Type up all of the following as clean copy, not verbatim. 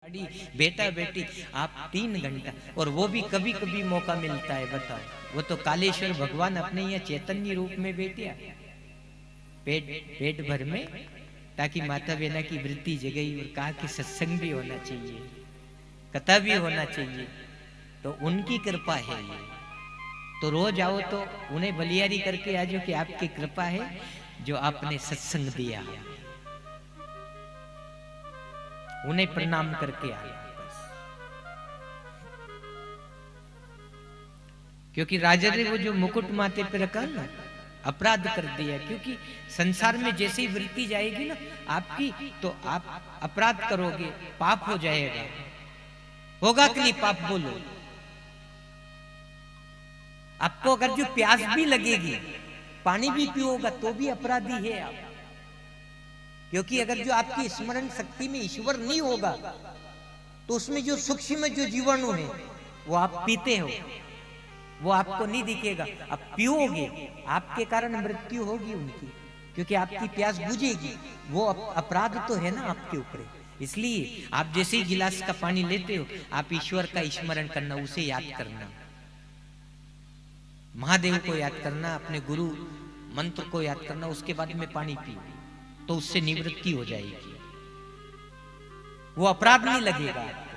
बेटा बेटी आप 3 घंटा, और वो भी कभी कभी मौका मिलता है, बताओ। वो तो कालेश्वर भगवान अपने यहाँ चैतन्य रूप में बैठे पेट पेट भर में, ताकि माता बहना की वृत्ति जगई, और कहा कि सत्संग भी होना चाहिए, कथा भी होना चाहिए, तो उनकी कृपा है ये। तो रोज आओ तो उन्हें बलियारी करके आजो कि आपकी कृपा है जो आपने सत्संग दिया, उन्हें प्रणाम करके आए बस। क्योंकि राजा ने वो जो मुकुट माथे पे रखा ना, अपराध कर दिया। क्योंकि संसार में जैसे ही वृत्ति जाएगी ना आपकी, तो आप अपराध करोगे, पाप हो जाएगा। होगा कि नहीं पाप, बोलो। आपको अगर जो प्यास भी लगेगी, पानी भी पियोगा, तो भी अपराधी है आप। क्योंकि अगर जो आपकी स्मरण शक्ति में ईश्वर नहीं होगा, तो उसमें जो सूक्ष्म जो जीवाणु है वो आप पीते हो, वो आपको नहीं दिखेगा। आप पियोगे, आपके कारण मृत्यु होगी उनकी, क्योंकि आपकी प्यास बुझेगी। वो अपराध तो है ना आपके ऊपर। इसलिए आप जैसे ही गिलास का पानी लेते हो, आप ईश्वर का स्मरण करना, उसे याद करना, महादेव को याद करना, अपने गुरु मंत्र को याद करना, उसके बाद में पानी पियो, तो उससे निवृत्ति हो जाएगी, वो अपराध नहीं लगेगा आपको।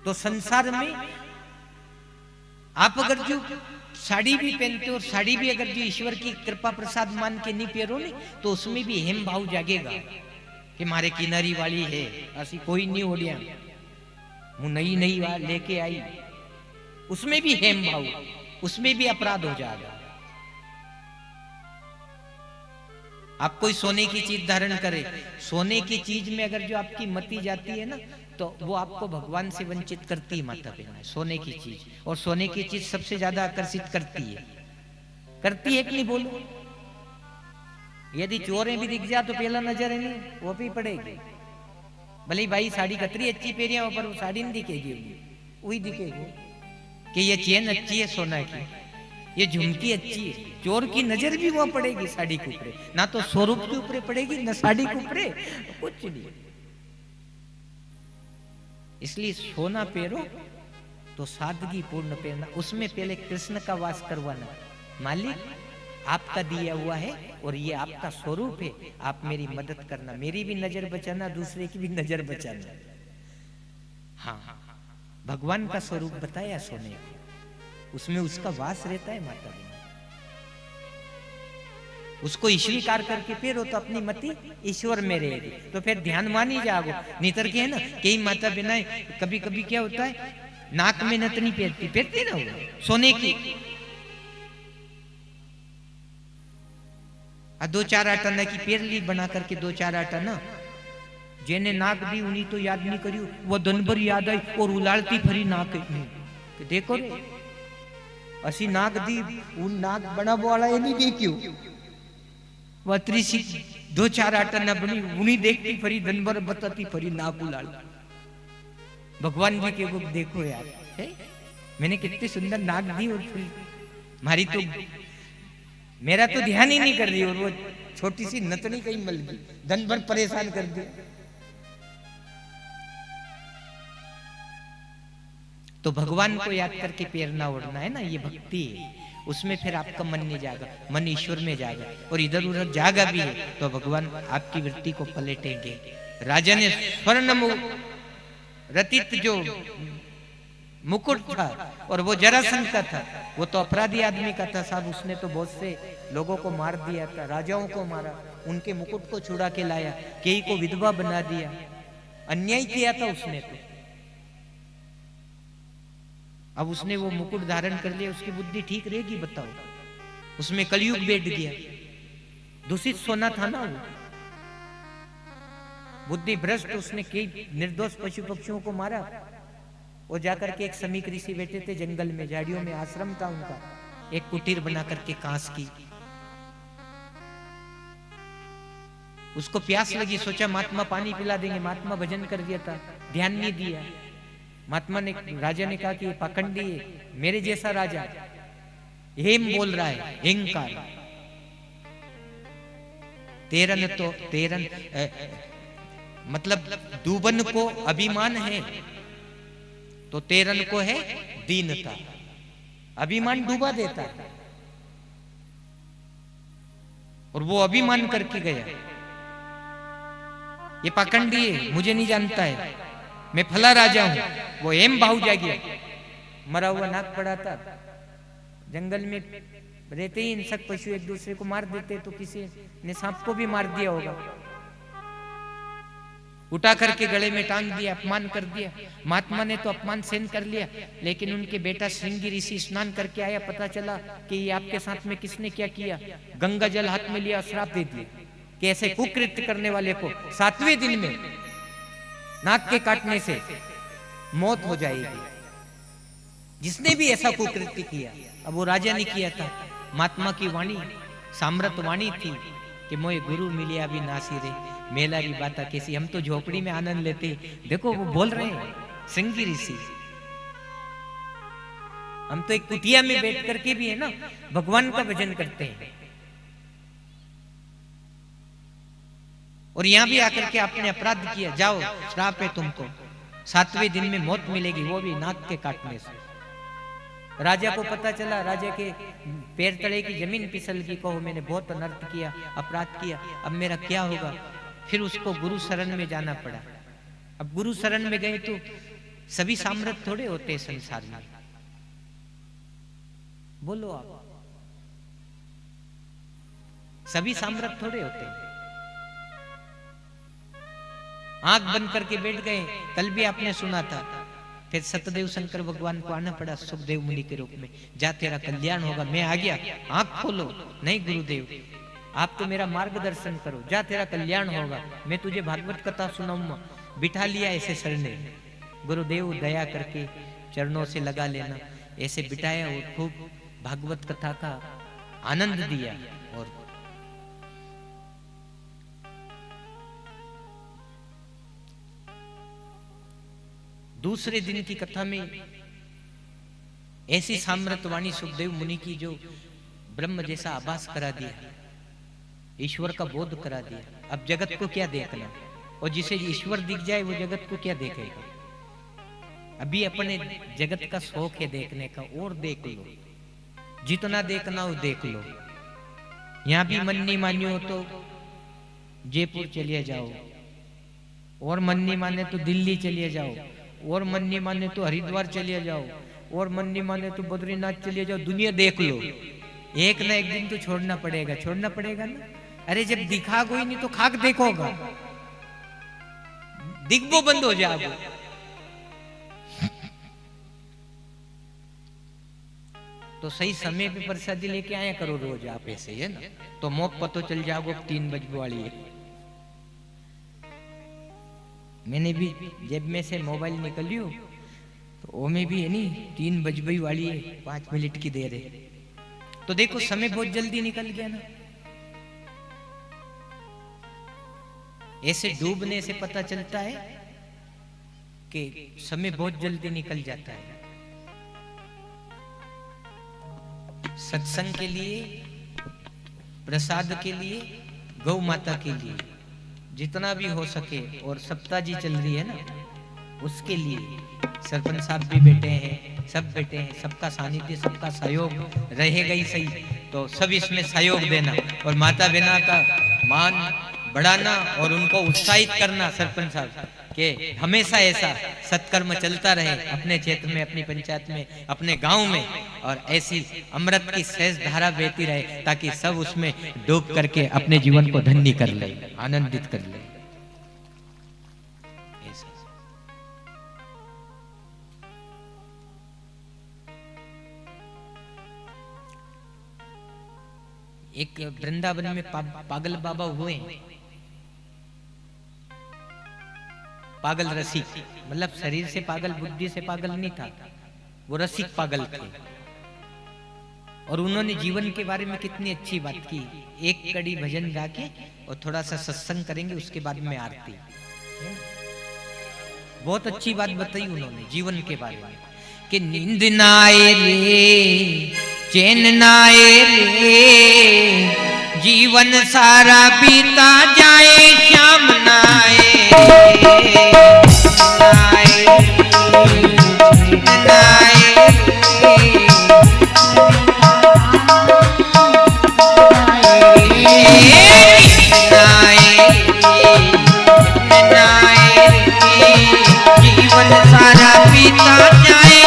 तो संसार में आप अगर जो साड़ी भी पहनते हो, और साड़ी भी अगर जो ईश्वर की कृपा प्रसाद मान के नहीं पहनो नहीं, तो उसमें भी हेम भाव जागेगा कि मारे किनारी वाली है, ऐसी कोई नहीं ओढ़िया, वो नई नई लेके आई, उसमें भी हेम भाव, उसमें भी अपराध हो जाएगा। आप कोई सोने की चीज धारण करे, सोने की चीज में अगर जो आपकी मति जाती है ना, तो वो आपको भगवान से वंचित करती है माता बहन, सोने की चीज। और सोने की चीज सबसे ज्यादा आकर्षित करती है कि नहीं, बोलो। यदि चोरें भी दिख जा तो पहला नजर है नहीं वो भी पड़ेगी। भले भाई साड़ी कतरी अच्छी पहरिया, पर वो साड़ी नहीं दिखेगी, वही दिखेगी कि ये चेन अच्छी है सोना की, ये झुमकी अच्छी है। चोर की नजर भी वहां पड़ेगी साड़ी के ऊपर, ना तो स्वरूप के ऊपर पड़ेगी, ना साड़ी के ऊपर, कुछ नहीं। इसलिए सोना पहनो तो सादगी पूर्ण पहनना, उसमें पहले कृष्ण का वास करवाना, मालिक आपका दिया हुआ है और ये आपका स्वरूप है, आप मेरी मदद करना, मेरी भी नजर बचाना, दूसरे की भी नजर बचाना। हाँ, भगवान का स्वरूप बताया सोने को, उसमें उसका वास रहता है माता बहन। उसको स्वीकार करके फिर हो तो अपनी मति ईश्वर में रहेगी, तो फिर ध्यान मान ही जाओगे। नितर के है ना, कई माता बहना कभी कभी क्या होता है, नाक में नथनी पहनती ना वो सोने की, 2-4 आटा की पेरली बना करके 2-4 आटा ना, जेने नाक दी उन्हीं तो याद नहीं करी, वो दिन भर याद आई और उलालती फरी नाक कि देखो रे असी नाक दी, उन नाक बना वाला ये नहीं देखियो, वह 2-4 आटा न बनी, उन्हीं देखती फरी दिन भर बताती फरी नाक उलाल। भगवान जी के रूप देखो यार, है? मैंने कितनी सुंदर नाक दी और फिर मारी तो मेरा तो ध्यान ही नहीं कर रही, और वो छोटी सी नतनी कहीं मल गई, दिन भर परेशान कर दिया। तो भगवान को याद करके पैरना ओढ़ना है ना, ये भक्ति है। उसमें फिर आपका मन नहीं जाएगा, मन ईश्वर में जाएगा, और इधर उधर जागा भी है तो भगवान आपकी वृत्ति को पलटेंगे। राजा ने स्वर्ण रतित जो मुकुट था, और वो जरासंध का था, वो तो अपराधी आदमी का था साहब, उसने तो बहुत से लोगों को मार दिया था, राजाओं को मारा, उनके मुकुट को छुड़ा के लाया, कई को विधवा बना दिया, अन्याय किया था उसने। तो अब उसने वो मुकुट धारण कर लिया, उसकी बुद्धि ठीक रहेगी बताओ? उसमें कलयुग बैठ गया, दूषित सोना था ना वो, बुद्धि भ्रष्ट, उसने कई निर्दोष पशु पक्षियों को मारा। वो जाकर के एक समीक ऋषि बैठे थे जंगल में, झाड़ियों में आश्रम था उनका, एक कुटीर बना करके कांस की, उसको प्यास लगी, सोचा महात्मा पानी पिला देंगे, महात्मा भजन कर दिया था, ध्यान नहीं दिया। महात्मा ने, राजा ने कहा कि पाखंडी है, मेरे जैसा राजा हेम बोल रहा है, हेंकार, तेरन तो तेरन मतलब डूबन को अभिमान है तो तेरन को है दीनता। अभिमान डूबा देता है और वो अभिमान करके गया, ये पाखंडी है, मुझे नहीं जानता है, मैं फला राजा हूं। वो एम भाव जागिया, मरा हुआ नाग पड़ा था, जंगल में रहते ही इंसक पशु एक दूसरे को मार देते, तो किसी ने सांप को भी मार दिया होगा, उठा करके गले में टांग दिया, अपमान कर दिया। महात्मा ने तो अपमान सहन कर लिया, लेकिन उनके बेटा श्रृंगी ऋषि स्नान करके आया, पता चला कि ये आपके साथ में किसने क्या किया, गंगा जल हाथ में लिया, श्राप दे दिया कि ऐसे कुकृत्य करने वाले को 7वें दिन में नाक के काटने से मौत हो जाएगी। जिसने भी ऐसा कुकृत्य किया, अब वो राजा ने किया था, महात्मा की वाणी साम्रत वाणी थी कि मोए गुरु मिलिया भी नासी रे, मेला भी बाता कैसी। हम तो झोपड़ी में आनंद लेते, देखो वो बोल रहे हैं श्रृंगी ऋषि। हम तो एक कुटिया में बैठ करके भी है ना भगवान का भजन करते हैं, और यहां भी आकर के आपने अपराध किया, जाओ श्राप है तुमको, 7वें दिन में मौत मिलेगी, वो भी नाक के काटने से। राजा को पता चला, राजा के पैर तले की जमीन फिसल गई, कहो मैंने बहुत अनर्थ किया, अपराध किया, अब मेरा क्या होगा। फिर उसको गुरु शरण में जाना पड़ा। अब गुरु शरण में गए तो सभी सामर्थ थोड़े होते संसार में, बोलो आप, सभी सामर्थ थोड़े होते। आंख बंद करके बैठ गए। कल भी आपने सुना था, फिर सतदेव शंकर भगवान को आना पड़ा सुखदेव मुनि के रूप में, जा तेरा कल्याण होगा। मैं आ गया, आंख खोलो, नहीं गुरुदेव आप तो मेरा मार्गदर्शन करो, जा तेरा कल्याण होगा, मैं तुझे भागवत कथा सुनाऊंगा। बिठा लिया ऐसे सरने, गुरुदेव दया करके चरणों से लगा लेना, ऐसे बिठाया और खूब भागवत कथा का आनंद दिया। और दूसरे दिन की कथा में ऐसी सामर्थवाणी सुखदेव मुनि की जो ब्रह्म जैसा आभास करा दिया, ईश्वर का बोध करा दिया। अब जगत को क्या देखना, और जिसे ईश्वर दिख जाए वो जगत को क्या देखेगा। अभी अपने जगत का शौक है देखने का, और देख लो, जितना देखना हो देख लो। यहां भी मन नहीं मानियो तो जयपुर चलिए जाओ, और मन नहीं माने तो दिल्ली चलिए जाओ, और मन नहीं माने तो हरिद्वार चलिए जाओ, और मन नहीं माने तो बद्रीनाथ चलिए जाओ। दुनिया देख लो, एक ना एक दिन तो छोड़ना पड़ेगा, छोड़ना पड़ेगा ना। अरे जब दिखा कोई नहीं तो खाक देखोगा, दिग्बो बंद हो जाएगा। तो सही समय पे प्रसादी लेके आया करो रोज आप, ऐसे है ना, तो मौत पतो चल जाओगे 3 बजे वाली है। मैंने भी जेब में से मोबाइल निकालियो तो वो में भी है नहीं 3 बजबई वाली है, 5 मिनट की देर है। तो देखो समय बहुत जल्दी निकल गया ना। ऐसे डूबने से पता चलता है कि समय बहुत जल्दी निकल जाता है। सत्संग के लिए, प्रसाद के लिए, गौ माता के लिए जितना भी हो सके, और सप्ताह जी चल रही है ना, उसके लिए सरपंच साहब भी बैठे हैं, सब बैठे हैं, सबका सानिध्य, सबका सहयोग रहेगा ही सही, तो सब इसमें सहयोग देना और माता बहना का मान बढ़ाना और उनको उत्साहित करना। सरपंच साहब के हमेशा ऐसा सत्कर्म चलता रहे अपने क्षेत्र में, अपनी पंचायत में, अपने गांव में, और ऐसी अमृत की सहज धारा बहती रहे ताकि सब उसमें डूब करके अपने जीवन को धन्य कर ले, आनंदित कर ले। एक वृंदावन में पागल बाबा हुए, पागल रसिक, मतलब शरीर से पागल, बुद्धि से पागल नहीं था, वो रसिक पागल थे। और उन्होंने जीवन के बारे में कितनी अच्छी बात की। एक कड़ी भजन गा के और थोड़ा सा सत्संग करेंगे, उसके बाद में आरती। बहुत अच्छी बात बताई उन्होंने जीवन के बारे में कि नींद ना आए रे, चैन ना आए रे, जीवन सारा बीता जाए श्याम नाए जीवन सारा बीता जाए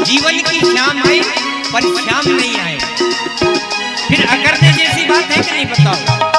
जीवन की श्याम आई पर श्याम नहीं आए। फिर अकड़ने जैसी बात है कि नहीं बताओ।